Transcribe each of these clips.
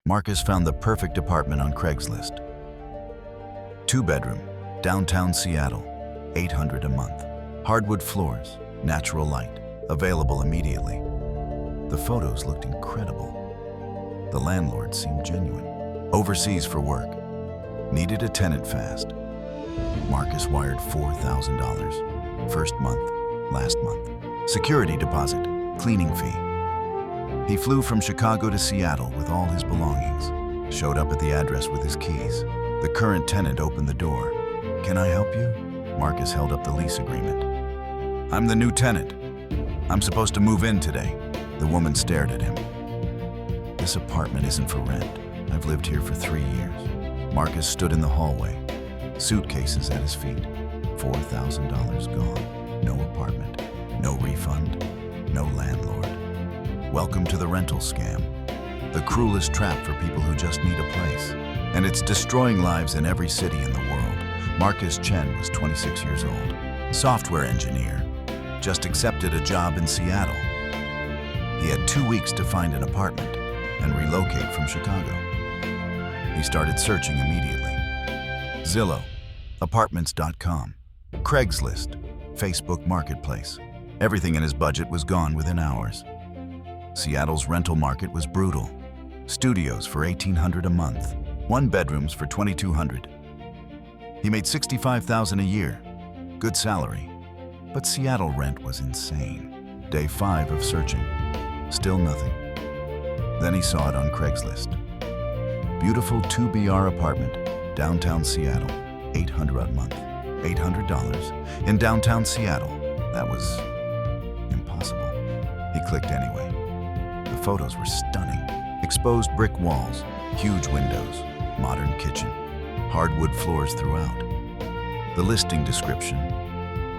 Marcus found the perfect apartment on Craigslist. 2-bedroom, downtown Seattle, $800 a month. Hardwood floors, natural light, available immediately. The photos looked incredible. The landlord seemed genuine. Overseas for work. Needed a tenant fast. Marcus wired $4,000. First month, last month. Security deposit, cleaning fee. He flew from Chicago to Seattle with all his belongings. Showed up at the address with his keys. The current tenant opened the door. "Can I help you?" Marcus held up the lease agreement. "I'm the new tenant. I'm supposed to move in today." The woman stared at him. "This apartment isn't for rent. I've lived here for 3 years." Marcus stood in the hallway, suitcases at his feet. $4,000 gone. No apartment, no refund, no landlord. Welcome to the rental scam. The cruelest trap for people who just need a place. And it's destroying lives in every city in the world. Marcus Chen was 26 years old. Software engineer. Just accepted a job in Seattle. He had 2 weeks to find an apartment and relocate from Chicago. He started searching immediately. Zillow, apartments.com, Craigslist, Facebook Marketplace. Everything in his budget was gone within hours. Seattle's rental market was brutal. Studios for $1,800 a month, 1-bedrooms for $2,200. He made $65,000 a year, good salary, but Seattle rent was insane. Day 5 of searching, still nothing. Then he saw it on Craigslist. Beautiful 2BR apartment, downtown Seattle, $800 a month, $800 in downtown Seattle. That was impossible. He clicked anyway. The photos were stunning. Exposed brick walls, huge windows, modern kitchen, hardwood floors throughout. The listing description: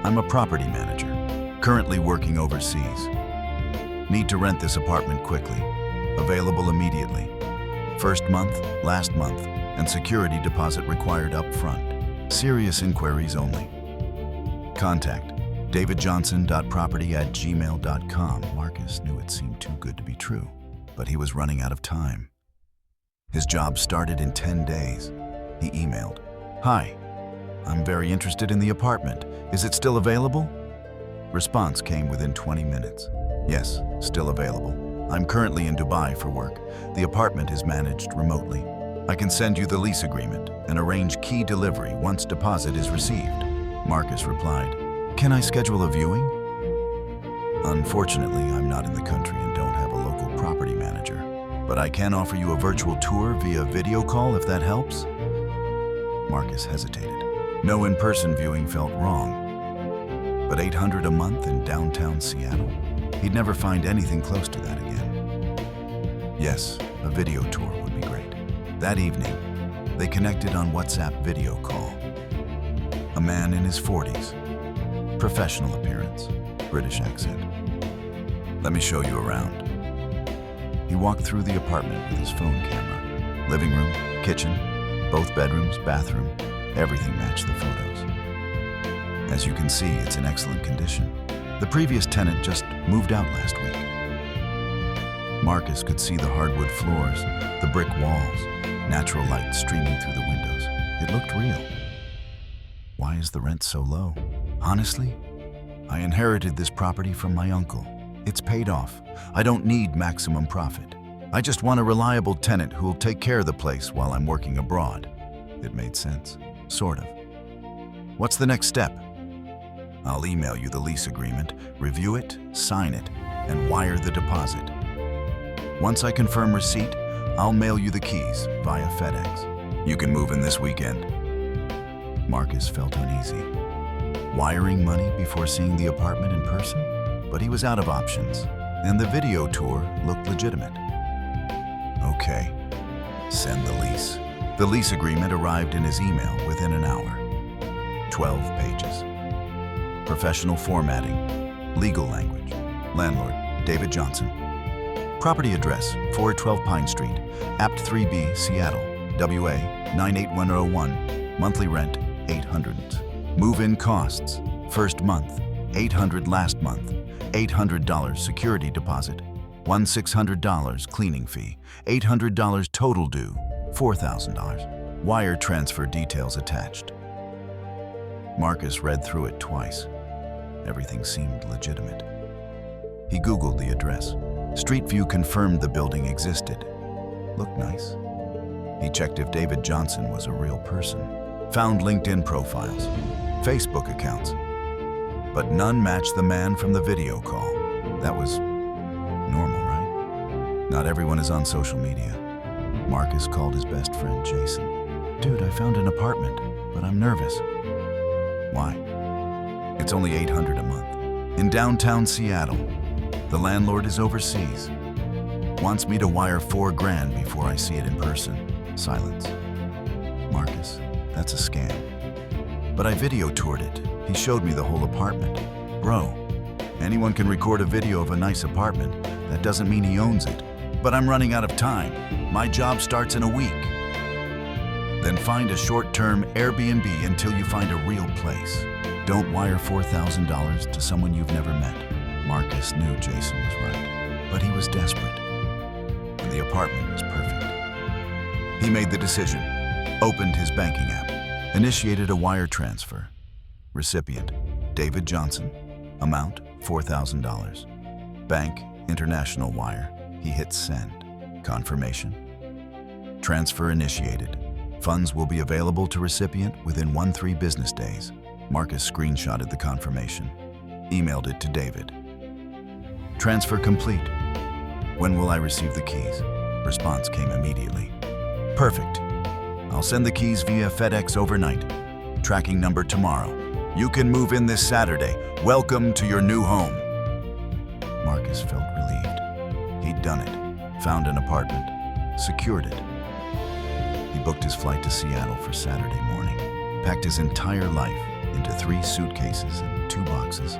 "I'm a property manager, currently working overseas. Need to rent this apartment quickly. Available immediately. First month, last month, and security deposit required up front. Serious inquiries only. Contact davidjohnson.property@gmail.com. Marcus knew it seemed too good to be true, but he was running out of time. His job started in 10 days. He emailed, "Hi, I'm very interested in the apartment. Is it still available?" Response came within 20 minutes. "Yes, still available. I'm currently in Dubai for work. The apartment is managed remotely. I can send you the lease agreement and arrange key delivery once deposit is received." Marcus replied, "Can I schedule a viewing?" "Unfortunately, I'm not in the country and don't have a local property manager, but I can offer you a virtual tour via video call if that helps." Marcus hesitated. No in-person viewing felt wrong, but $800 a month in downtown Seattle? He'd never find anything close to that again. Yes, a video tour would be great. That evening, they connected on WhatsApp video call. A man in his 40s. Professional appearance, British accent. "Let me show you around." He walked through the apartment with his phone camera. Living room, kitchen, both bedrooms, bathroom, everything matched the photos. As you can see, it's in excellent condition. The previous tenant just moved out last week. Marcus could see the hardwood floors, the brick walls, natural light streaming through the windows. It looked real. Why is the rent so low? Honestly, I inherited this property from my uncle. It's paid off. I don't need maximum profit. I just want a reliable tenant who will take care of the place while I'm working abroad. It made sense, sort of. What's the next step? I'll email you the lease agreement, review it, sign it, and wire the deposit. Once I confirm receipt, I'll mail you the keys via FedEx. You can move in this weekend. Marcus felt uneasy. Wiring money before seeing the apartment in person? But he was out of options, and the video tour looked legitimate. Okay, send the lease. The lease agreement arrived in his email within an hour. 12 pages. Professional formatting, legal language. Landlord, David Johnson. Property address, 412 Pine Street, Apt 3B, Seattle, WA 98101. Monthly rent, $800. Move-in costs, first month, $800 last month, $800 security deposit, $600 cleaning fee, $800 total due, $4,000. Wire transfer details attached. Marcus read through it twice. Everything seemed legitimate. He Googled the address. Street View confirmed the building existed. Looked nice. He checked if David Johnson was a real person. Found LinkedIn profiles, Facebook accounts, but none matched the man from the video call. That was normal, right? Not everyone is on social media. Marcus called his best friend, Jason. Dude, I found an apartment, but I'm nervous. Why? It's only $800 a month. In downtown Seattle. The landlord is overseas. Wants me to wire $4,000 before I see it in person. Silence. Marcus, that's a scam. But I video toured it. He showed me the whole apartment. Bro, anyone can record a video of a nice apartment. That doesn't mean he owns it. But I'm running out of time. My job starts in a week. Then find a short-term Airbnb until you find a real place. Don't wire $4,000 to someone you've never met. Marcus knew Jason was right, but he was desperate. And the apartment was perfect. He made the decision, opened his banking app, initiated a wire transfer. Recipient, David Johnson. Amount, $4,000. Bank, international wire. He hit send. Confirmation. Transfer initiated. Funds will be available to recipient within 1-3 business days. Marcus screenshotted the confirmation, emailed it to David. Transfer complete. When will I receive the keys? Response came immediately. Perfect. I'll send the keys via FedEx overnight. Tracking number tomorrow. You can move in this Saturday. Welcome to your new home. Marcus felt relieved. He'd done it. Found an apartment. Secured it. He booked his flight to Seattle for Saturday morning. Packed his entire life into 3 suitcases and 2 boxes.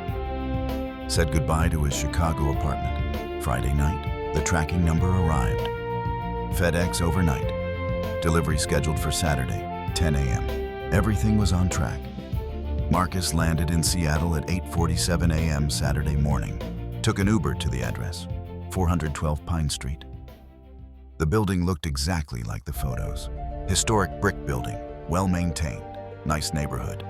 Said goodbye to his Chicago apartment. Friday night, the tracking number arrived. FedEx overnight. Delivery scheduled for Saturday, 10 a.m. Everything was on track. Marcus landed in Seattle at 8:47 a.m. Saturday morning. Took an Uber to the address, 412 Pine Street. The building looked exactly like the photos. Historic brick building, well-maintained, nice neighborhood.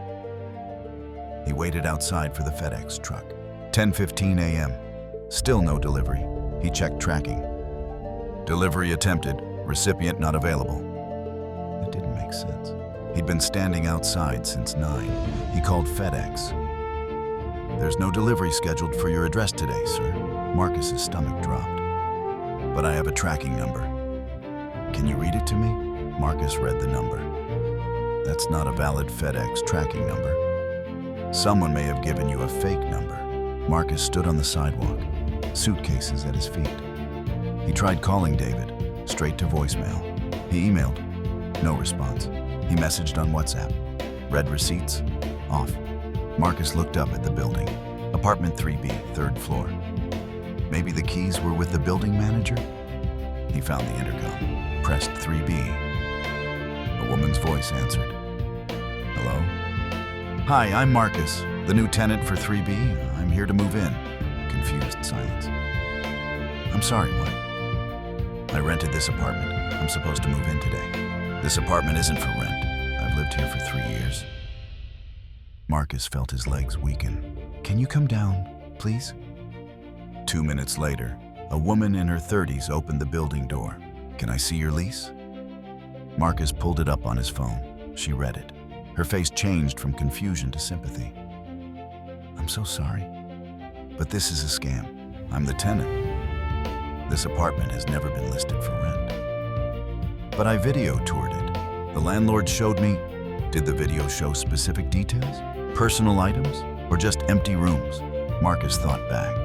He waited outside for the FedEx truck. 10:15 a.m. Still no delivery. He checked tracking. Delivery attempted, recipient not available. It didn't make sense. He'd been standing outside since 9. He called FedEx. There's no delivery scheduled for your address today, sir. Marcus's stomach dropped. But I have a tracking number. Can you read it to me? Marcus read the number. That's not a valid FedEx tracking number. Someone may have given you a fake number. Marcus stood on the sidewalk, suitcases at his feet. He tried calling David, straight to voicemail. He emailed, no response. He messaged on WhatsApp. Read receipts, off. Marcus looked up at the building. Apartment 3B, 3rd floor. Maybe the keys were with the building manager? He found the intercom, pressed 3B. A woman's voice answered. Hello? Hi, I'm Marcus, the new tenant for 3B. I'm here to move in. Confused silence. I'm sorry, what? I rented this apartment. I'm supposed to move in today. This apartment isn't for rent. I've lived here for 3 years. Marcus felt his legs weaken. Can you come down, please? 2 minutes later, a woman in her 30s opened the building door. Can I see your lease? Marcus pulled it up on his phone. She read it. Her face changed from confusion to sympathy. I'm so sorry, but this is a scam. I'm the tenant. This apartment has never been listed for rent. But I video toured it. The landlord showed me. Did the video show specific details? Personal items? Or just empty rooms? Marcus thought back.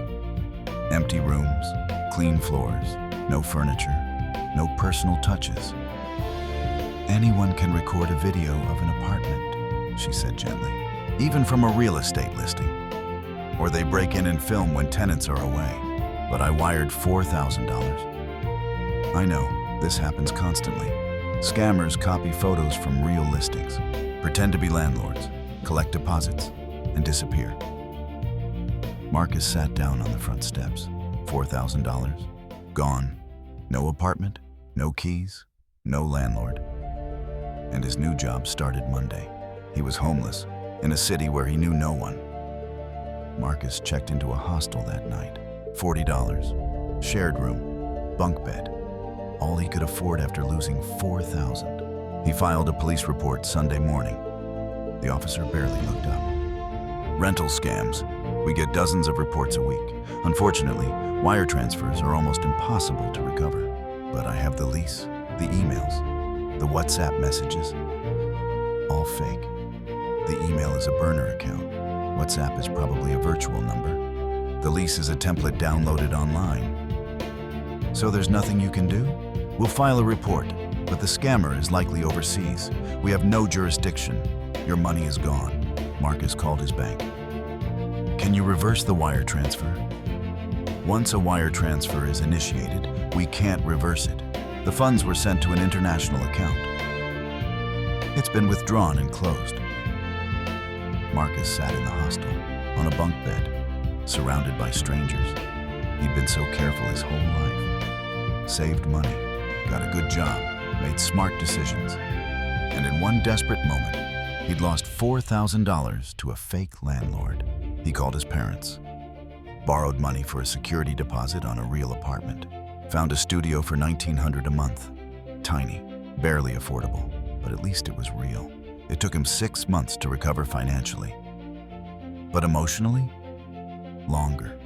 Empty rooms, clean floors, no furniture, no personal touches. Anyone can record a video of an apartment, she said gently, even from a real estate listing. Or they break in and film when tenants are away. But I wired $4,000. I know, this happens constantly. Scammers copy photos from real listings, pretend to be landlords, collect deposits, and disappear. Marcus sat down on the front steps. $4,000? Gone. No apartment, no keys, no landlord. And his new job started Monday. He was homeless, in a city where he knew no one. Marcus checked into a hostel that night. $40, shared room, bunk bed. All he could afford after losing $4,000. He filed a police report Sunday morning. The officer barely looked up. Rental scams. We get dozens of reports a week. Unfortunately, wire transfers are almost impossible to recover. But I have the lease, the emails, the WhatsApp messages. All fake. The email is a burner account. WhatsApp is probably a virtual number. The lease is a template downloaded online. So there's nothing you can do? We'll file a report, but the scammer is likely overseas. We have no jurisdiction. Your money is gone. Marcus called his bank. Can you reverse the wire transfer? Once a wire transfer is initiated, we can't reverse it. The funds were sent to an international account. It's been withdrawn and closed. Marcus sat in the hostel, on a bunk bed, surrounded by strangers. He'd been so careful his whole life. Saved money, got a good job, made smart decisions. And in one desperate moment, he'd lost $4,000 to a fake landlord. He called his parents, borrowed money for a security deposit on a real apartment, found a studio for $1,900 a month. Tiny, barely affordable, but at least it was real. It took him 6 months to recover financially. But emotionally? Longer.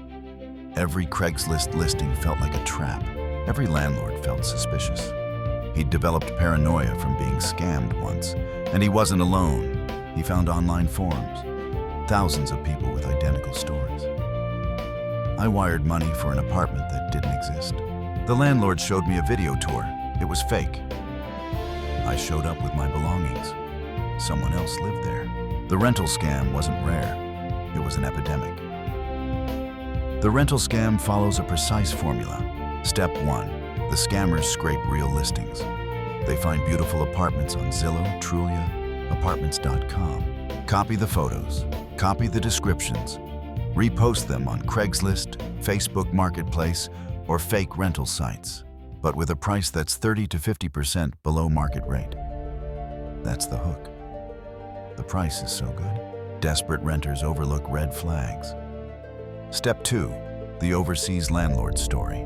Every Craigslist listing felt like a trap. Every landlord felt suspicious. He'd developed paranoia from being scammed once, and he wasn't alone. He found online forums, thousands of people with identical stories. I wired money for an apartment that didn't exist. The landlord showed me a video tour. It was fake. I showed up with my belongings. Someone else lived there. The rental scam wasn't rare. It was an epidemic. The rental scam follows a precise formula. Step 1. The scammers scrape real listings. They find beautiful apartments on Zillow, Trulia, Apartments.com. Copy the photos, copy the descriptions, repost them on Craigslist, Facebook Marketplace, or fake rental sites, but with a price that's 30 to 50% below market rate. That's the hook. The price is so good, desperate renters overlook red flags. Step 2. The overseas landlord story.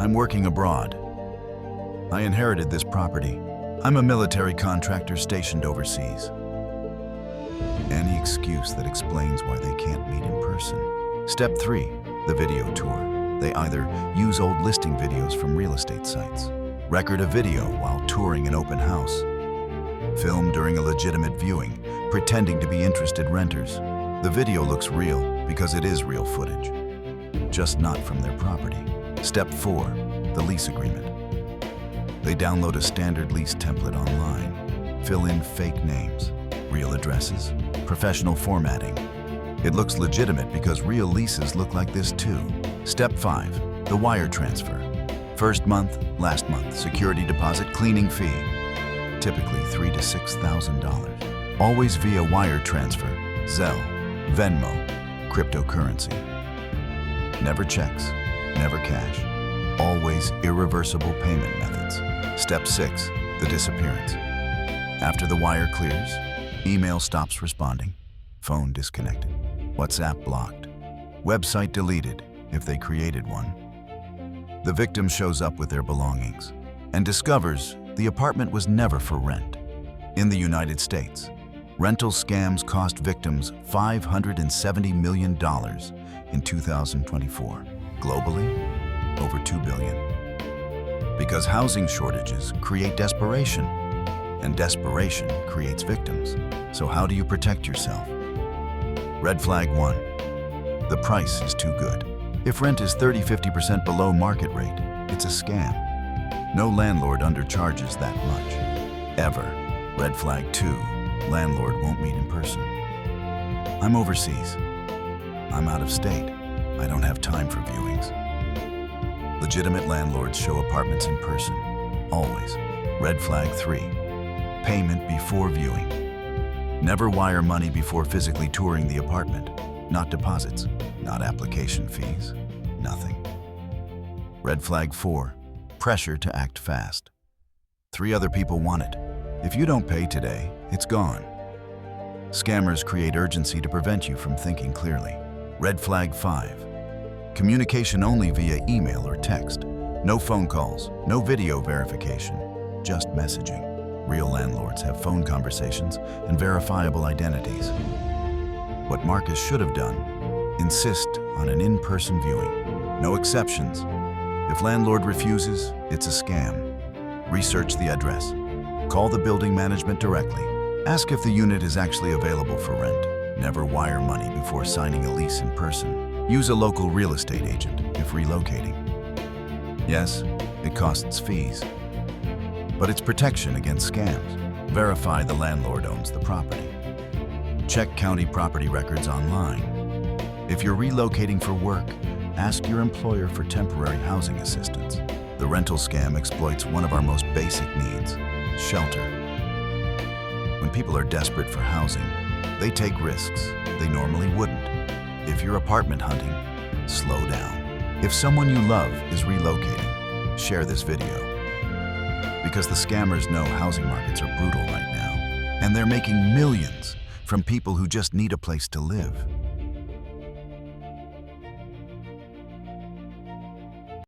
I'm working abroad. I inherited this property. I'm a military contractor stationed overseas. Any excuse that explains why they can't meet in person. Step 3. The video tour. They either use old listing videos from real estate sites, record a video while touring an open house, film during a legitimate viewing, pretending to be interested renters. The video looks real because it is real footage, just not from their property. Step 4. The lease agreement. They download a standard lease template online, fill in fake names, real addresses, professional formatting. It looks legitimate because real leases look like this too. Step 5. The wire transfer. First month, last month, security deposit, cleaning fee. Typically $3,000 to $6,000. Always via wire transfer, Zelle, Venmo, cryptocurrency. Never checks, never cash. Always irreversible payment methods. Step 6. The disappearance. After the wire clears, email stops responding, phone disconnected, WhatsApp blocked, website deleted if they created one. The victim shows up with their belongings and discovers the apartment was never for rent. In the United States, rental scams cost victims $570 million in 2024. Globally, over $2 billion. Because housing shortages create desperation, and desperation creates victims. So how do you protect yourself? Red flag 1. The price is too good. If rent is 30–50% below market rate, it's a scam. No landlord undercharges that much, ever. Red flag 2. Landlord won't meet in person. I'm overseas. I'm out of state. I don't have time for viewings. Legitimate landlords show apartments in person, always. Red flag 3. Payment before viewing. Never wire money before physically touring the apartment. Not deposits, not application fees, nothing. Red flag 4, pressure to act fast. 3 other people want it. If you don't pay today, it's gone. Scammers create urgency to prevent you from thinking clearly. Red flag 5, communication only via email or text. No phone calls, no video verification, just messaging. Real landlords have phone conversations and verifiable identities. What Marcus should have done: insist on an in-person viewing. No exceptions. If landlord refuses, it's a scam. Research the address. Call the building management directly. Ask if the unit is actually available for rent. Never wire money before signing a lease in person. Use a local real estate agent if relocating. Yes, it costs fees, but it's protection against scams. Verify the landlord owns the property. Check county property records online. If you're relocating for work, ask your employer for temporary housing assistance. The rental scam exploits one of our most basic needs: shelter. When people are desperate for housing, they take risks they normally wouldn't. If you're apartment hunting, slow down. If someone you love is relocating, share this video. Because the scammers know housing markets are brutal right now, and they're making millions from people who just need a place to live.